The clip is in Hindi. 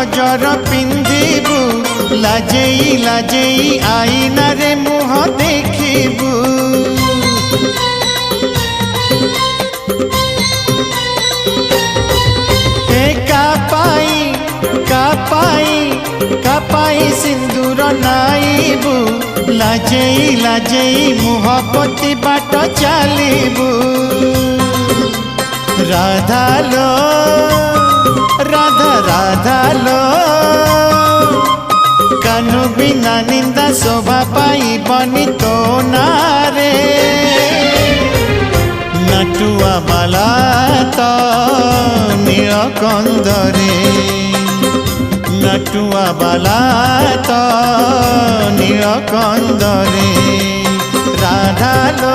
गजर पिंधिबू लाजेई लाजेई आईना रे मुह देखिबू कापाई सिंदूर नाइबू लाजेई लाजेई मुह पति बाट चलीबू राधा लो राधा राधा लो कानू बिना निंदा शोभा पाई बनी तो नारे नटुआ बाला तो नीलकंदरे नटुआ बाला तो नीलकंदरे राधा लो